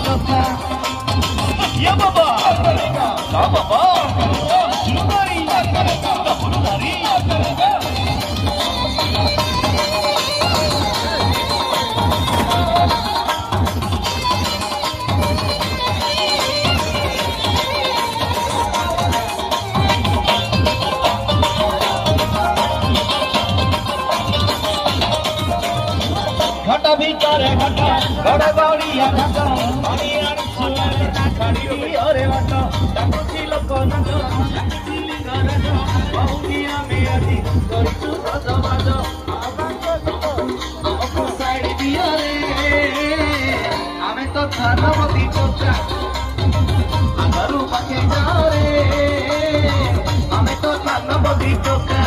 चोखा या बाबा का बाबा जुगारी बुलगारी घटा भितरे घटा घड़ा गड़िया घटा पानी आड़ी अरे घट डाकुची लोक नाच डाकुची लिंगराज बहुदिया मेरी करितु सजबाज साइड दिया रे आमे तो थानमती चोचा आगरू पाखे जा रे आमे तो थानमती चोचा